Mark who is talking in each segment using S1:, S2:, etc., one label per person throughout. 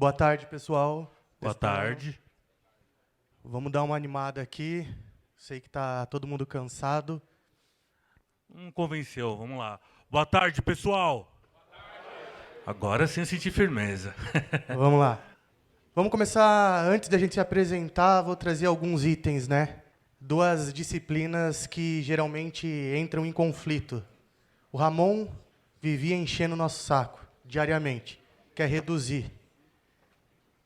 S1: Boa tarde, pessoal.
S2: Boa tarde.
S1: Vamos dar uma animada aqui. Sei que tá todo mundo cansado.
S2: Convenceu, vamos lá. Boa tarde, pessoal. Agora sim eu senti firmeza.
S1: Vamos lá. Vamos começar, antes da gente se apresentar, vou trazer alguns itens, né? Duas disciplinas que geralmente entram em conflito. O Ramon vivia enchendo o nosso saco, diariamente, quer reduzir.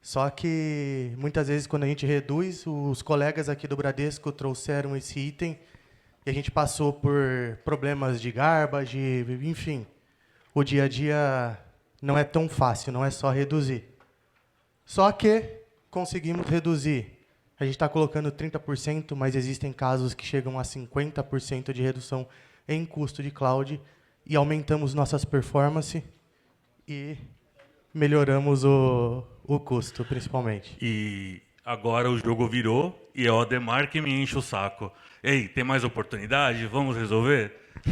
S1: Só que, muitas vezes, quando a gente reduz, os colegas aqui do Bradesco trouxeram esse item e a gente passou por problemas de garbage, enfim. O dia a dia não é tão fácil, não é só reduzir. Só que conseguimos reduzir. A gente está colocando 30%, mas existem casos que chegam a 50% de redução em custo de cloud e aumentamos nossas performances e melhoramos o custo, principalmente.
S2: E agora o jogo virou e é o Ademar que me enche o saco. Ei, tem mais oportunidade? Vamos resolver?
S1: A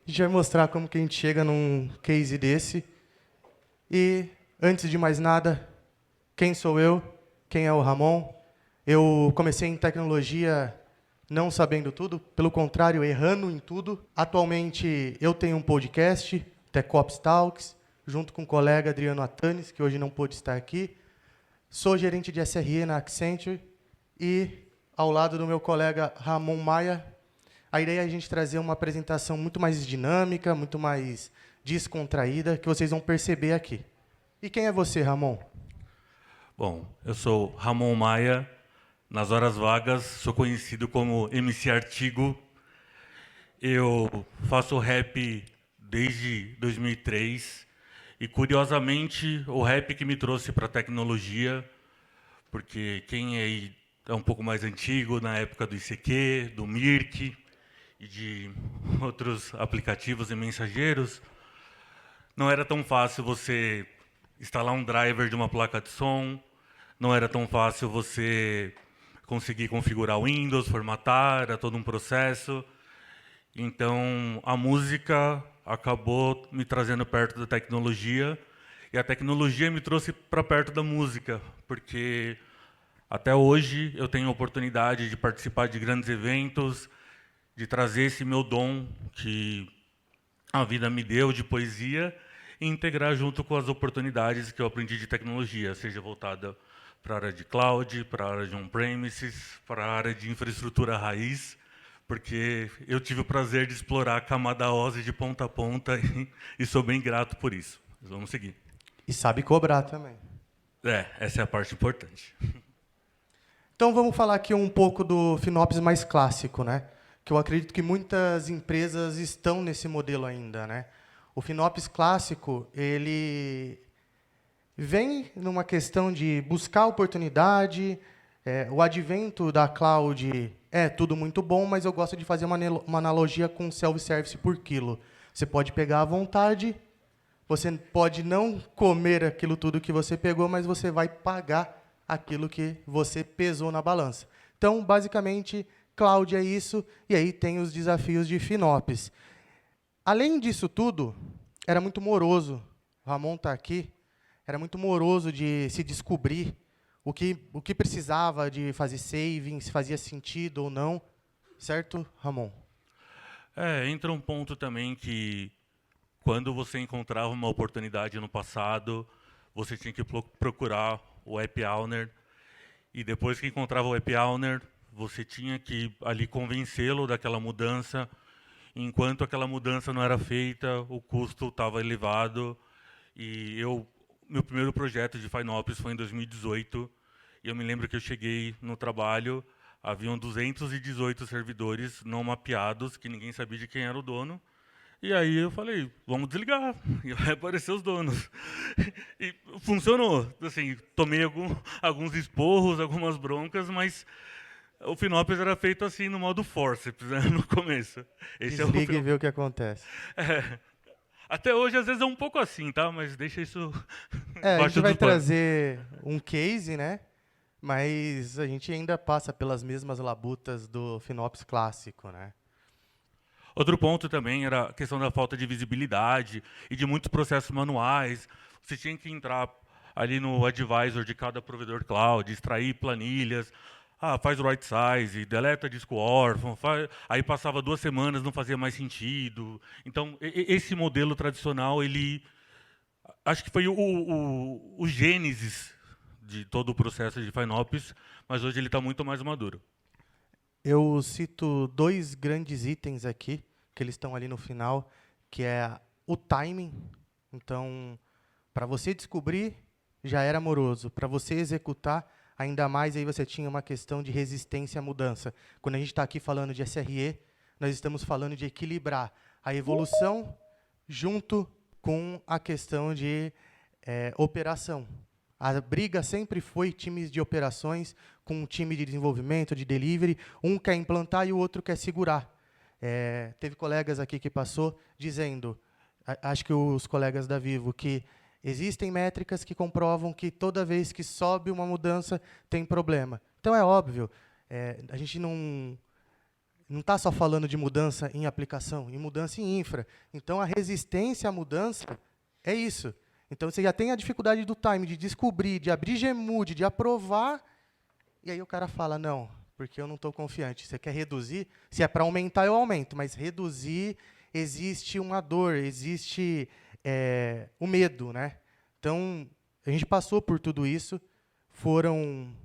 S1: gente vai mostrar como que a gente chega num case desse. E, antes de mais nada, quem sou eu? Quem é o Ramon? Eu comecei em tecnologia não sabendo tudo, pelo contrário, errando em tudo. Atualmente, eu tenho um podcast, TechOps Talks, junto com o colega Adriano Atanes, que hoje não pôde estar aqui. Sou gerente de SRE na Accenture e, ao lado do meu colega Ramon Maia, a ideia é a gente trazer uma apresentação muito mais dinâmica, muito mais descontraída, que vocês vão perceber aqui. E quem é você, Ramon?
S2: Bom, eu sou Ramon Maia. Nas horas vagas, sou conhecido como MC Artigo. Eu faço rap desde 2003 e, curiosamente, o rap que me trouxe para a tecnologia, porque quem aí é um pouco mais antigo, na época do ICQ, do Mirk e de outros aplicativos e mensageiros, não era tão fácil você instalar um driver de uma placa de som, não era tão fácil você conseguir configurar o Windows, formatar, era todo um processo. Então, a música acabou me trazendo perto da tecnologia e a tecnologia me trouxe para perto da música, porque até hoje eu tenho a oportunidade de participar de grandes eventos, de trazer esse meu dom que a vida me deu de poesia e integrar junto com as oportunidades que eu aprendi de tecnologia, seja voltada para a área de cloud, para a área de on-premises, para a área de infraestrutura raiz, porque eu tive o prazer de explorar a camada OSI de ponta a ponta e sou bem grato por isso. Mas vamos seguir.
S1: E sabe cobrar também.
S2: Essa é a parte importante.
S1: Então vamos falar aqui um pouco do FinOps mais clássico, né? Que eu acredito que muitas empresas estão nesse modelo ainda, né? O FinOps clássico, ele vem numa questão de buscar oportunidade, o advento da cloud é tudo muito bom, mas eu gosto de fazer uma analogia com self-service por quilo. Você pode pegar à vontade, você pode não comer aquilo tudo que você pegou, mas você vai pagar aquilo que você pesou na balança. Então, basicamente, cloud é isso, e aí tem os desafios de FinOps. Além disso tudo, era muito moroso, o Ramon está aqui, era muito moroso de se descobrir o que precisava de fazer saving, se fazia sentido ou não. Certo, Ramon?
S2: Entra um ponto também que, quando você encontrava uma oportunidade no passado, você tinha que procurar o App Owner, e depois que encontrava o App Owner, você tinha que ali convencê-lo daquela mudança. Enquanto aquela mudança não era feita, o custo estava elevado. E meu primeiro projeto de FinOps foi em 2018. E eu me lembro que eu cheguei no trabalho, haviam 218 servidores não mapeados, que ninguém sabia de quem era o dono. E aí eu falei, vamos desligar. E vai aparecer os donos. E funcionou. Assim, tomei alguns esporros, algumas broncas, mas o FinOps era feito assim no modo forceps, né, no começo.
S1: Desliga e vê o que acontece.
S2: Até hoje, às vezes, é um pouco assim, tá? Mas deixa isso
S1: A gente vai
S2: dos panos.
S1: trazer um case, né? Mas a gente ainda passa pelas mesmas labutas do FinOps clássico, né?
S2: Outro ponto também era a questão da falta de visibilidade e de muitos processos manuais. Você tinha que entrar ali no advisor de cada provedor cloud, extrair planilhas, faz o right size, deleta disco órfão, aí passava 2 semanas, não fazia mais sentido. Então, esse modelo tradicional, ele acho que foi o gênesis de todo o processo de FinOps, mas hoje ele está muito mais maduro.
S1: Eu cito 2 grandes itens aqui, que eles estão ali no final, que é o timing. Então, para você descobrir, já era moroso. Para você executar, ainda mais, aí você tinha uma questão de resistência à mudança. Quando a gente está aqui falando de SRE, nós estamos falando de equilibrar a evolução junto com a questão de operação. A briga sempre foi times de operações com um time de desenvolvimento, de delivery. Um quer implantar e o outro quer segurar. Teve colegas aqui que passou dizendo, acho que os colegas da Vivo, que existem métricas que comprovam que toda vez que sobe uma mudança tem problema. Então, é óbvio, a gente não está só falando de mudança em aplicação, em mudança em infra. Então, a resistência à mudança é isso. Então, você já tem a dificuldade do time, de descobrir, de abrir Gmood, de aprovar, e aí o cara fala, não, porque eu não estou confiante. Você quer reduzir? Se é para aumentar, eu aumento, mas reduzir, existe uma dor, existe o medo, né? Então, a gente passou por tudo isso, foram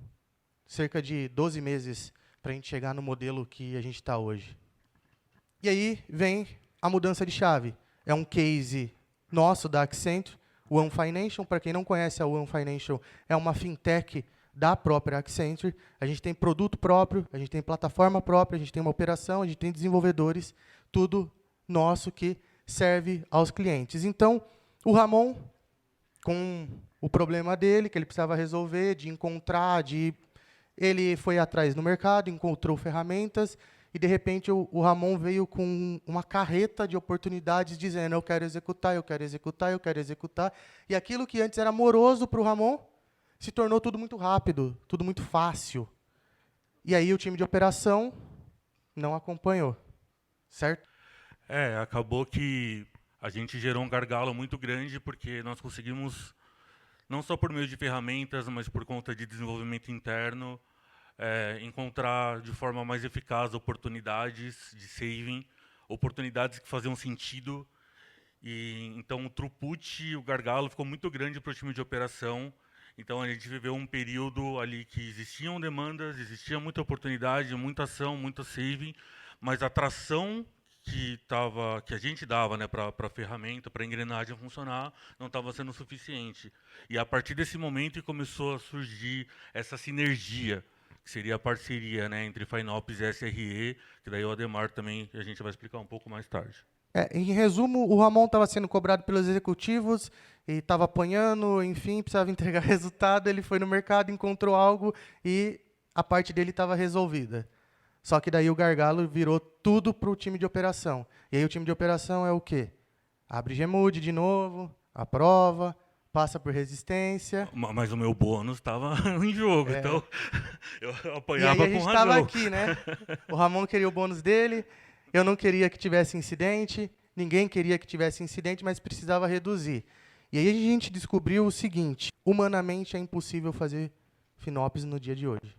S1: cerca de 12 meses para a gente chegar no modelo que a gente está hoje. E aí vem a mudança de chave. É um case nosso da Accenture, o One Financial. Para quem não conhece, a One Financial é uma fintech da própria Accenture. A gente tem produto próprio, a gente tem plataforma própria, a gente tem uma operação, a gente tem desenvolvedores, tudo nosso que serve aos clientes. Então, o Ramon, com o problema dele, que ele precisava resolver, de encontrar, ele foi atrás no mercado, encontrou ferramentas, e, de repente, o Ramon veio com uma carreta de oportunidades, dizendo, eu quero executar, eu quero executar, eu quero executar. E aquilo que antes era moroso para o Ramon, se tornou tudo muito rápido, tudo muito fácil. E aí o time de operação não acompanhou, certo?
S2: Acabou que a gente gerou um gargalo muito grande, porque nós conseguimos, não só por meio de ferramentas, mas por conta de desenvolvimento interno, encontrar de forma mais eficaz oportunidades de saving, oportunidades que faziam sentido. E então o throughput, o gargalo ficou muito grande para o time de operação. Então a gente viveu um período ali que existiam demandas, existia muita oportunidade, muita ação, muito saving, mas a tração que a gente dava, né, para a ferramenta, para a engrenagem funcionar, não estava sendo suficiente. E a partir desse momento começou a surgir essa sinergia, que seria a parceria, né, entre FinOps e SRE, que daí o Ademar também a gente vai explicar um pouco mais tarde.
S1: Em resumo, o Ramon estava sendo cobrado pelos executivos e estava apanhando, enfim, precisava entregar resultado. Ele foi no mercado, encontrou algo e a parte dele estava resolvida. Só que daí o gargalo virou tudo para o time de operação. E aí o time de operação é o quê? Abre Gmood de novo, aprova, passa por resistência.
S2: Mas o meu bônus estava em jogo, então eu apanhava com razão.
S1: E aí a gente estava aqui, né? O Ramon queria o bônus dele, eu não queria que tivesse incidente, ninguém queria que tivesse incidente, mas precisava reduzir. E aí a gente descobriu o seguinte, humanamente é impossível fazer FinOps no dia de hoje.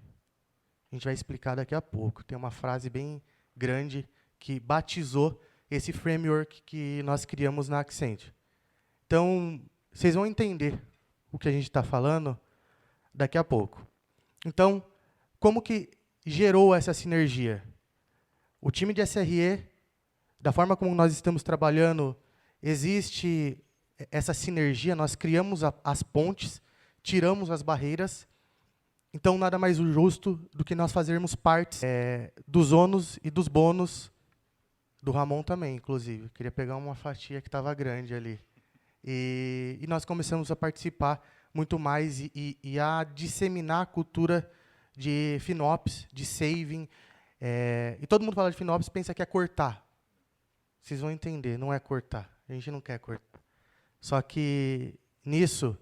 S1: A gente vai explicar daqui a pouco. Tem uma frase bem grande que batizou esse framework que nós criamos na Accenture. Então, vocês vão entender o que a gente está falando daqui a pouco. Então, como que gerou essa sinergia? O time de SRE, da forma como nós estamos trabalhando, existe essa sinergia, nós criamos as pontes, tiramos as barreiras. Então, nada mais justo do que nós fazermos partes dos ônus e dos bônus do Ramon também, inclusive. Queria pegar uma fatia que estava grande ali. E nós começamos a participar muito mais e a disseminar a cultura de FinOps, de saving. E todo mundo fala de FinOps e pensa que é cortar. Vocês vão entender, não é cortar. A gente não quer cortar. Só que, nisso,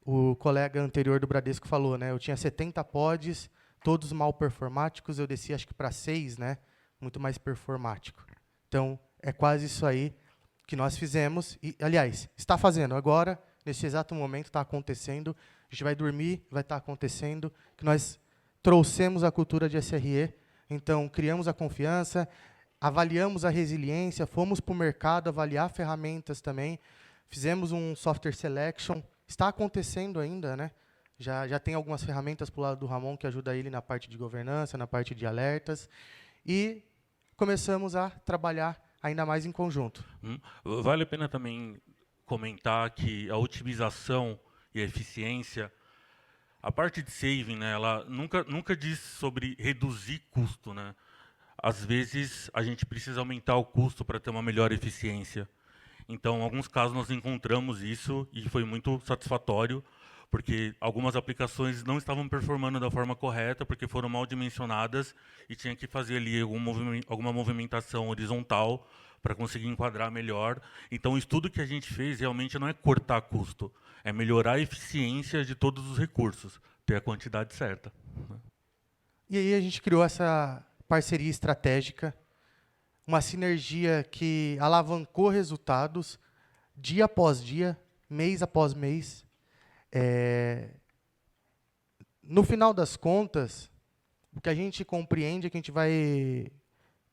S1: o colega anterior do Bradesco falou, né? Eu tinha 70 pods, todos mal performáticos, eu desci acho que para 6, né? Muito mais performático. Então, é quase isso aí que nós fizemos. E, aliás, está fazendo agora, nesse exato momento está acontecendo, a gente vai dormir, vai estar acontecendo, que nós trouxemos a cultura de SRE, então criamos a confiança, avaliamos a resiliência, fomos para o mercado avaliar ferramentas também, fizemos um software selection, está acontecendo ainda, né? Já tem algumas ferramentas para o lado do Ramon que ajuda ele na parte de governança, na parte de alertas, e começamos a trabalhar ainda mais em conjunto.
S2: Vale a pena também comentar que a otimização e a eficiência, a parte de saving, né, ela nunca diz sobre reduzir custo, né? Às vezes, a gente precisa aumentar o custo para ter uma melhor eficiência. Então, em alguns casos, nós encontramos isso e foi muito satisfatório, porque algumas aplicações não estavam performando da forma correta, porque foram mal dimensionadas e tinha que fazer ali alguma movimentação horizontal para conseguir enquadrar melhor. Então, o estudo que a gente fez realmente não é cortar custo, é melhorar a eficiência de todos os recursos, ter a quantidade certa.
S1: E aí a gente criou essa parceria estratégica, uma sinergia que alavancou resultados dia após dia, mês após mês. No final das contas, o que a gente compreende é que a gente vai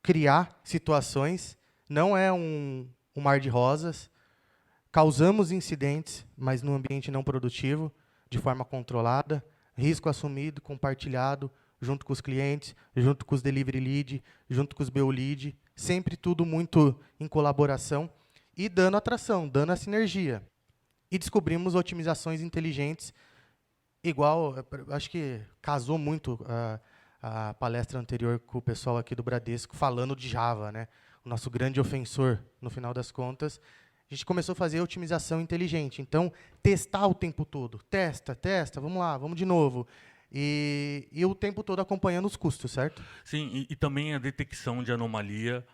S1: criar situações, não é um mar de rosas, causamos incidentes, mas num ambiente não produtivo, de forma controlada, risco assumido, compartilhado, junto com os clientes, junto com os delivery lead, junto com os BU lead, sempre tudo muito em colaboração e dando atração, dando a sinergia. E descobrimos otimizações inteligentes, igual, acho que casou muito a palestra anterior com o pessoal aqui do Bradesco, falando de Java, né? O nosso grande ofensor, no final das contas. A gente começou a fazer otimização inteligente. Então, testar o tempo todo. Testa, vamos lá, vamos de novo. E o tempo todo acompanhando os custos, certo?
S2: Sim, e também a detecção de anomalia.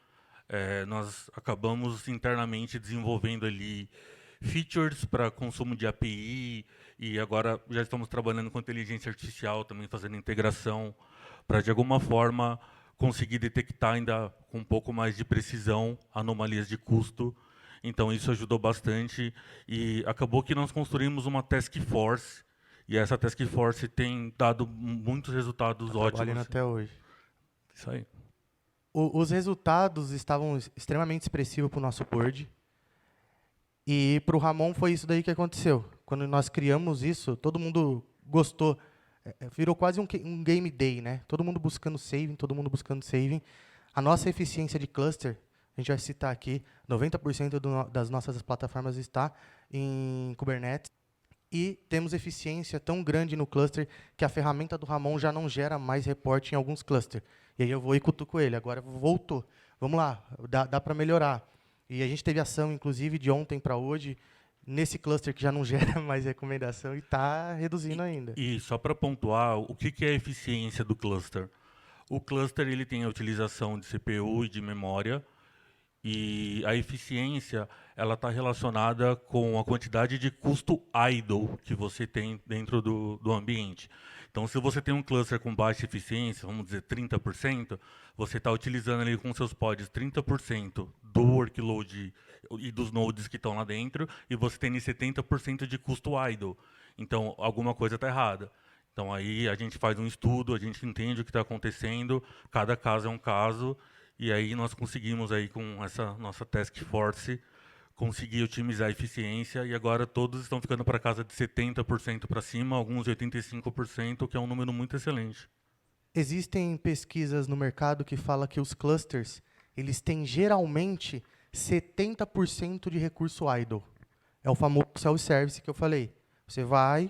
S2: Nós acabamos internamente desenvolvendo ali features para consumo de API e agora já estamos trabalhando com inteligência artificial, também fazendo integração para, de alguma forma, conseguir detectar ainda com um pouco mais de precisão anomalias de custo. Então, isso ajudou bastante e acabou que nós construímos uma task force e essa task force tem dado muitos resultados ótimos.
S1: Trabalhando até hoje.
S2: Isso aí.
S1: Os resultados estavam extremamente expressivos para o nosso board. E para o Ramon foi isso daí que aconteceu. Quando nós criamos isso, todo mundo gostou. Virou quase um game day, né? Todo mundo buscando saving, todo mundo buscando saving. A nossa eficiência de cluster, a gente vai citar aqui, 90% das nossas plataformas está em Kubernetes. E temos eficiência tão grande no cluster que a ferramenta do Ramon já não gera mais reporte em alguns clusters. E aí eu vou e cutuco ele. Agora voltou. Vamos lá, dá para melhorar. E a gente teve ação, inclusive, de ontem para hoje, nesse cluster que já não gera mais recomendação e está reduzindo ainda.
S2: E só para pontuar, o que é a eficiência do cluster? O cluster ele tem a utilização de CPU e de memória, e a eficiência ela está relacionada com a quantidade de custo idle que você tem dentro do ambiente. Então, se você tem um cluster com baixa eficiência, vamos dizer 30%, você está utilizando ali com seus pods 30% do workload e dos nodes que estão lá dentro, e você tem 70% de custo idle. Então, alguma coisa está errada. Então, aí a gente faz um estudo, a gente entende o que está acontecendo, cada caso é um caso, e aí nós conseguimos, aí, com essa nossa task force, conseguir otimizar a eficiência, e agora todos estão ficando para casa de 70% para cima, alguns 85%, que é um número muito excelente.
S1: Existem pesquisas no mercado que falam que os clusters eles têm geralmente 70% de recurso idle. É o famoso self-service que eu falei. Você vai,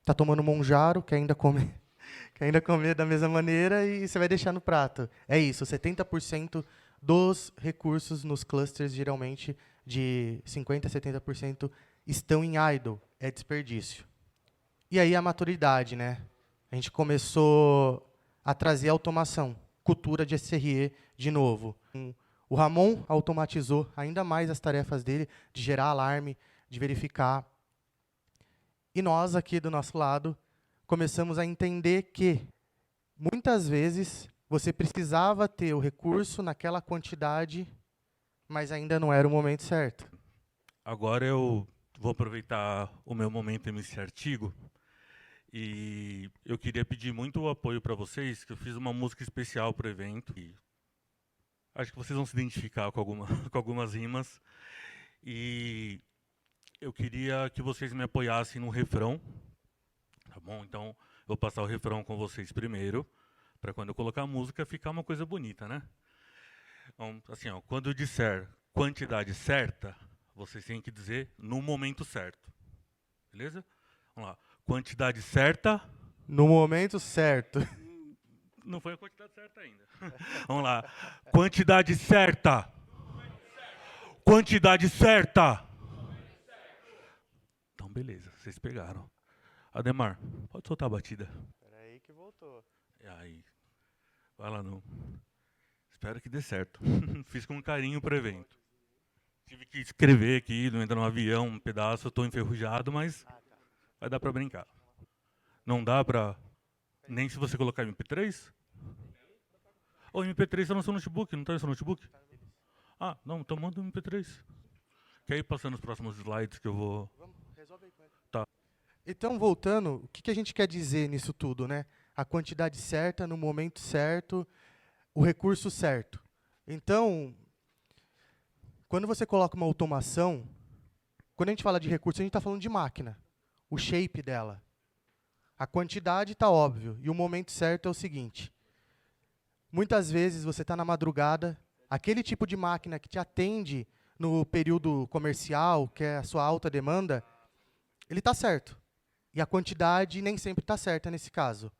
S1: está tomando monjaro, quer ainda comer da mesma maneira e você vai deixar no prato. É isso, 70% dos recursos nos clusters, geralmente, de 50% a 70%, estão em idle, é desperdício. E aí a maturidade, né? A gente começou a trazer automação, cultura de SRE de novo. O Ramon automatizou ainda mais as tarefas dele, de gerar alarme, de verificar. E nós, aqui do nosso lado, começamos a entender que, muitas vezes, você precisava ter o recurso naquela quantidade, mas ainda não era o momento certo.
S2: Agora eu vou aproveitar o meu momento MC Artigo e eu queria pedir muito o apoio para vocês, que eu fiz uma música especial para o evento. E acho que vocês vão se identificar com, com algumas rimas. E eu queria que vocês me apoiassem no refrão, tá bom? Então, eu vou passar o refrão com vocês primeiro, para quando eu colocar a música ficar uma coisa bonita, né? Então, assim, ó, quando eu disser quantidade certa, vocês têm que dizer no momento certo. Beleza? Vamos lá. Quantidade certa.
S1: No momento certo.
S2: Não foi a quantidade certa ainda. Vamos lá. Quantidade certa. Quantidade certa. Então, beleza. Vocês pegaram. Ademar, pode soltar a batida.
S1: Espera aí que voltou.
S2: E aí. Vai lá no... Espero que dê certo. Fiz com carinho pro evento. Tive que escrever aqui, não entra no avião, um pedaço, eu estou enferrujado, mas vai dar para brincar. Não dá para... Nem se você colocar MP3? Ou MP3 está no seu notebook, não está no seu notebook? Ah, não, então manda um MP3. Quer ir passando os próximos slides que eu vou...
S1: Vamos, resolve aí com ele.
S2: Tá.
S1: Então, voltando, o que a gente quer dizer nisso tudo, né? A quantidade certa, no momento certo, o recurso certo. Então, quando você coloca uma automação, quando a gente fala de recurso, a gente está falando de máquina, o shape dela. A quantidade está óbvio, e o momento certo é o seguinte. Muitas vezes você está na madrugada, aquele tipo de máquina que te atende no período comercial, que é a sua alta demanda, ele está certo. E a quantidade nem sempre está certa nesse caso.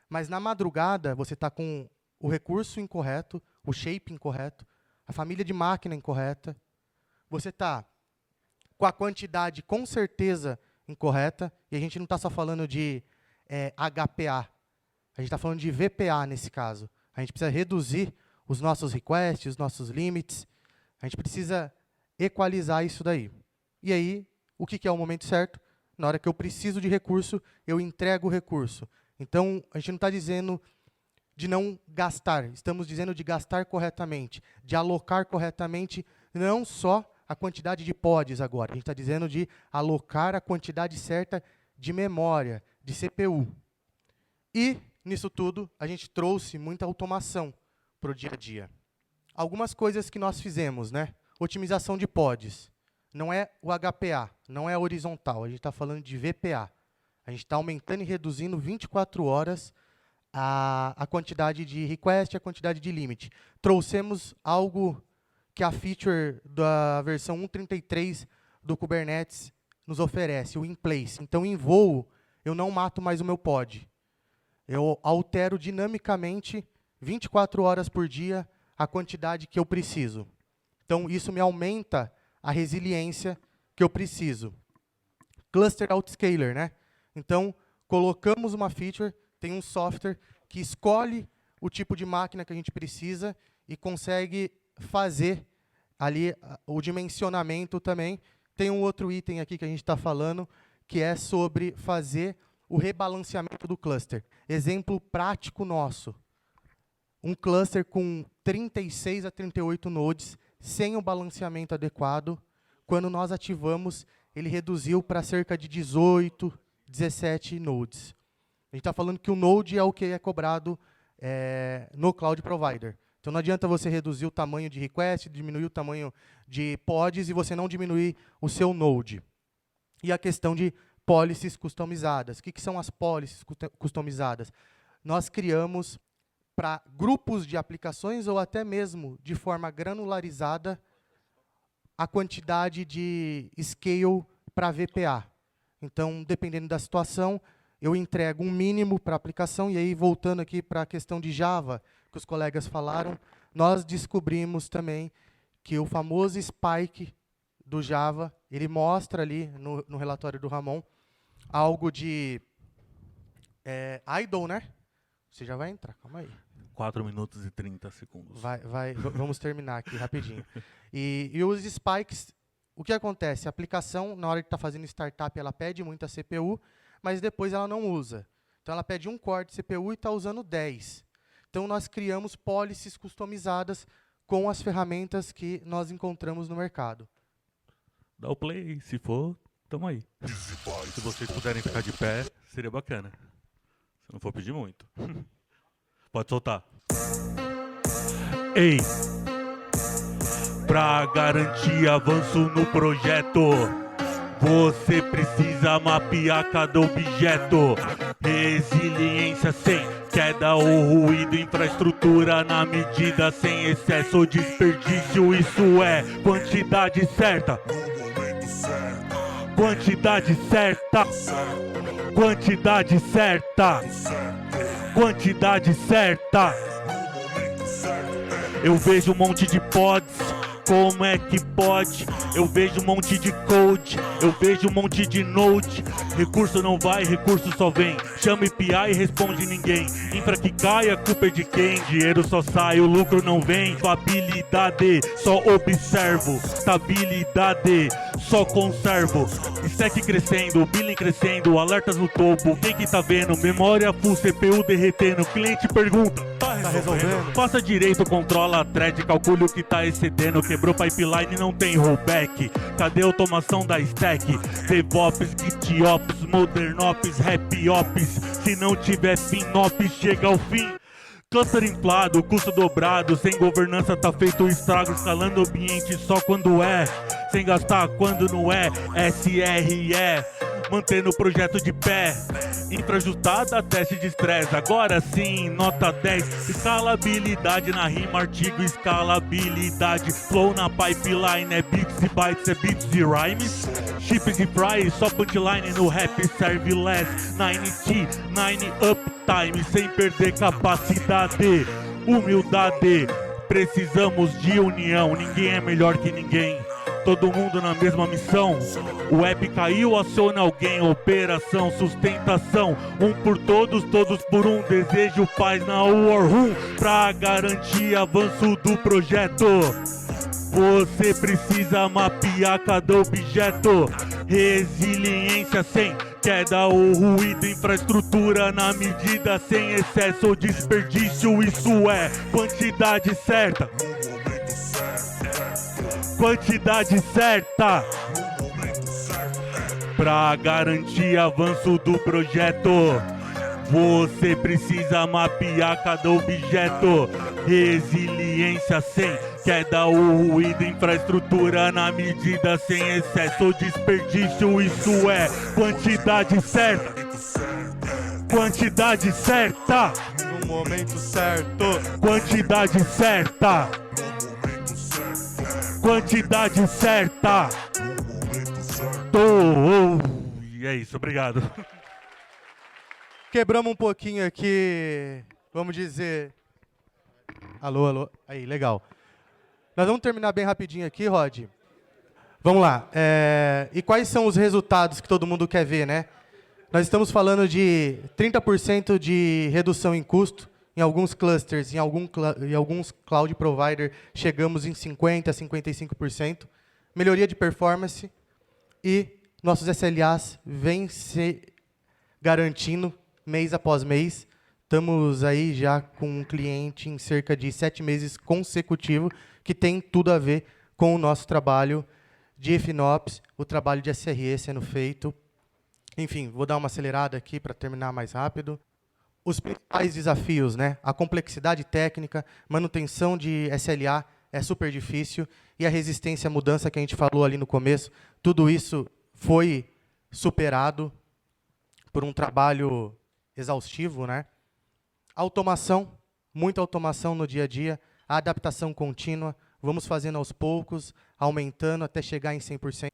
S1: Mas na madrugada, você está com o recurso incorreto, o shape incorreto, a família de máquina incorreta, você está com a quantidade com certeza incorreta, e a gente não está só falando de HPA, a gente está falando de VPA nesse caso. A gente precisa reduzir os nossos requests, os nossos limits, a gente precisa equalizar isso daí. E aí, o que é o momento certo? Na hora que eu preciso de recurso, eu entrego o recurso. Então, a gente não está dizendo de não gastar, estamos dizendo de gastar corretamente, de alocar corretamente, não só a quantidade de pods agora, a gente está dizendo de alocar a quantidade certa de memória, de CPU. E, nisso tudo, a gente trouxe muita automação para o dia a dia. Algumas coisas que nós fizemos, né? Otimização de pods. Não é o HPA, não é horizontal, a gente está falando de VPA. A gente está aumentando e reduzindo 24 horas a quantidade de request e a quantidade de limit. Trouxemos algo que a feature da versão 1.33 do Kubernetes nos oferece, o in place. Então, em voo, eu não mato mais o meu pod. Eu altero dinamicamente, 24 horas por dia, a quantidade que eu preciso. Então, isso me aumenta a resiliência que eu preciso. Cluster Outscaler, né? Então, colocamos uma feature, tem um software que escolhe o tipo de máquina que a gente precisa e consegue fazer ali o dimensionamento também. Tem um outro item aqui que a gente está falando, que é sobre fazer o rebalanceamento do cluster. Exemplo prático nosso. Um cluster com 36 a 38 nodes, sem o balanceamento adequado. Quando nós ativamos, ele reduziu para cerca de 18, 17 nodes. A gente está falando que o node é o que é cobrado no cloud provider. Então, não adianta você reduzir o tamanho de request, diminuir o tamanho de pods e você não diminuir o seu node. E a questão de policies customizadas. O que são as policies customizadas? Nós criamos para grupos de aplicações ou até mesmo de forma granularizada a quantidade de scale para VPA. Então, dependendo da situação, eu entrego um mínimo para a aplicação, e aí, voltando aqui para a questão de Java, que os colegas falaram, nós descobrimos também que o famoso spike do Java, ele mostra ali no relatório do Ramon, algo de idle, né? Você já vai entrar, calma aí.
S2: 4 minutos e 30 segundos.
S1: Vamos terminar aqui rapidinho. E os spikes, o que acontece? A aplicação, na hora de estar fazendo startup, ela pede muita CPU, mas depois ela não usa. Então, ela pede 1 core de CPU e está usando 10. Então, nós criamos policies customizadas com as ferramentas que nós encontramos no mercado.
S2: Dá o play, se for, tamo aí. Se vocês puderem ficar de pé, seria bacana. Se não for pedir muito. Pode soltar. Ei! Pra garantir avanço no projeto, você precisa mapear cada objeto. Resiliência sem queda ou ruído, infraestrutura na medida, sem excesso ou desperdício. Isso é quantidade certa. Quantidade certa. Quantidade certa. Quantidade certa. Eu vejo um monte de pods, como é que pode? Eu vejo um monte de code, eu vejo um monte de node. Recurso não vai, recurso só vem. Chama IPI e responde ninguém. Infra que cai, a culpa é de quem? Dinheiro só sai, o lucro não vem. Habilidade, só observo. Estabilidade, só conservo. Stack crescendo, billing crescendo, alertas no topo. Quem que tá vendo? Memória full, CPU derretendo. Cliente pergunta, tá resolvendo? Faça direito, controla a thread, calcule o que tá excedendo. Quebrou pipeline, não tem rollback. Cadê a automação da stack? DevOps, GitOps, ModernOps, RapOps. Se não tiver FinOps, chega ao fim. Cluster inflado, custo dobrado. Sem governança tá feito o estrago. Escalando o ambiente só quando é. Sem gastar quando não é. SRE, mantendo o projeto de pé. Infrajustada, teste de estresse. Agora sim, nota 10. Escalabilidade na rima, artigo, escalabilidade. Flow na pipeline, é bits e bytes, é bits e rhymes. Chips e fries, só punchline no rap, serve less. 9T, 9 uptime, sem perder capacidade. Humildade, precisamos de união. Ninguém é melhor que ninguém. Todo mundo na mesma missão. O app caiu, aciona alguém. Operação, sustentação. Um por todos, todos por um. Desejo paz na War Room pra garantir avanço do projeto. Você precisa mapear cada objeto. Resiliência sem queda ou ruído, infraestrutura na medida, sem excesso ou desperdício. Isso é quantidade certa. Quantidade certa pra garantir avanço do projeto. Você precisa mapear cada objeto. Resiliência sem queda ou ruído, infraestrutura na medida, sem excesso ou desperdício. Isso é quantidade certa. Quantidade certa.
S1: No momento certo.
S2: Quantidade certa. Quantidade certa. E é isso, obrigado.
S1: Quebramos um pouquinho aqui, vamos dizer... Alô, alô. Aí, legal. Nós vamos terminar bem rapidinho aqui, Rod. Vamos lá. E quais são os resultados que todo mundo quer ver, né? Nós estamos falando de 30% de redução em custo. Em alguns clusters, em alguns cloud provider, chegamos em 50% a 55%. Melhoria de performance. E nossos SLAs vêm se garantindo mês após mês. Estamos aí já com um cliente em cerca de 7 meses consecutivos, que tem tudo a ver com o nosso trabalho de FinOps, o trabalho de SRE sendo feito. Enfim, vou dar uma acelerada aqui para terminar mais rápido. Os principais desafios, né? A complexidade técnica, manutenção de SLA é super difícil, e a resistência à mudança que a gente falou ali no começo, tudo isso foi superado por um trabalho exaustivo, né? Automação, muita automação no dia a dia, a adaptação contínua, vamos fazendo aos poucos, aumentando até chegar em 100%.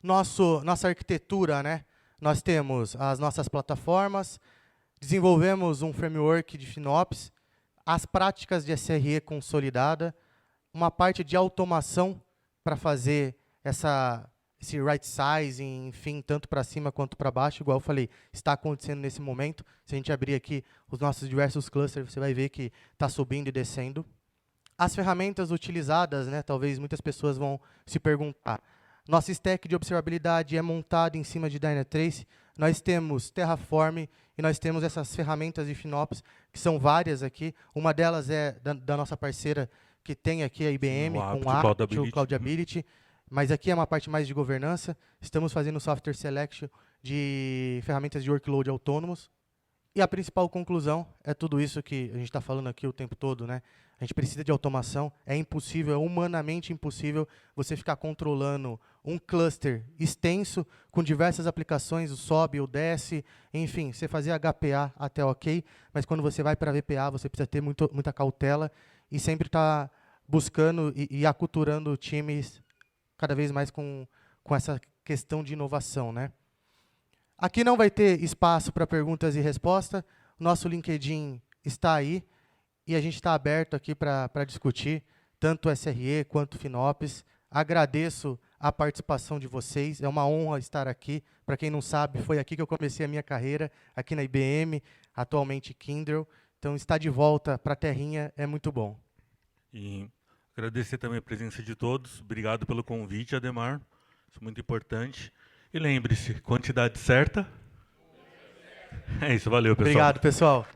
S1: Nossa arquitetura, né? Nós temos as nossas plataformas, desenvolvemos um framework de FinOps, as práticas de SRE consolidada, uma parte de automação para fazer esse right sizing, enfim, tanto para cima quanto para baixo, igual eu falei, está acontecendo nesse momento. Se a gente abrir aqui os nossos diversos clusters, você vai ver que está subindo e descendo. As ferramentas utilizadas, né, talvez muitas pessoas vão se perguntar. Nosso stack de observabilidade é montado em cima de Dynatrace. Nós temos Terraform e nós temos essas ferramentas de FinOps, que são várias aqui. Uma delas é da nossa parceira, que tem aqui a IBM, com o Cloudability. mas aqui é uma parte mais de governança. Estamos fazendo software selection de ferramentas de workload autônomos. E a principal conclusão é tudo isso que a gente está falando aqui o tempo todo, né? A gente precisa de automação, é impossível, é humanamente impossível você ficar controlando um cluster extenso com diversas aplicações, o sobe, o desce, enfim, você fazer HPA até ok, mas quando você vai para VPA, você precisa ter muita cautela e sempre estar buscando e aculturando times cada vez mais com essa questão de inovação, né? Aqui não vai ter espaço para perguntas e respostas. Nosso LinkedIn está aí e a gente está aberto aqui para discutir tanto o SRE quanto o FinOps. Agradeço a participação de vocês. É uma honra estar aqui. Para quem não sabe, foi aqui que eu comecei a minha carreira, aqui na IBM, atualmente Kyndryl. Então, estar de volta para a terrinha é muito bom.
S2: E agradecer também a presença de todos. Obrigado pelo convite, Ademar. Isso é muito importante. E lembre-se, quantidade certa. É isso, valeu, pessoal.
S1: Obrigado, pessoal.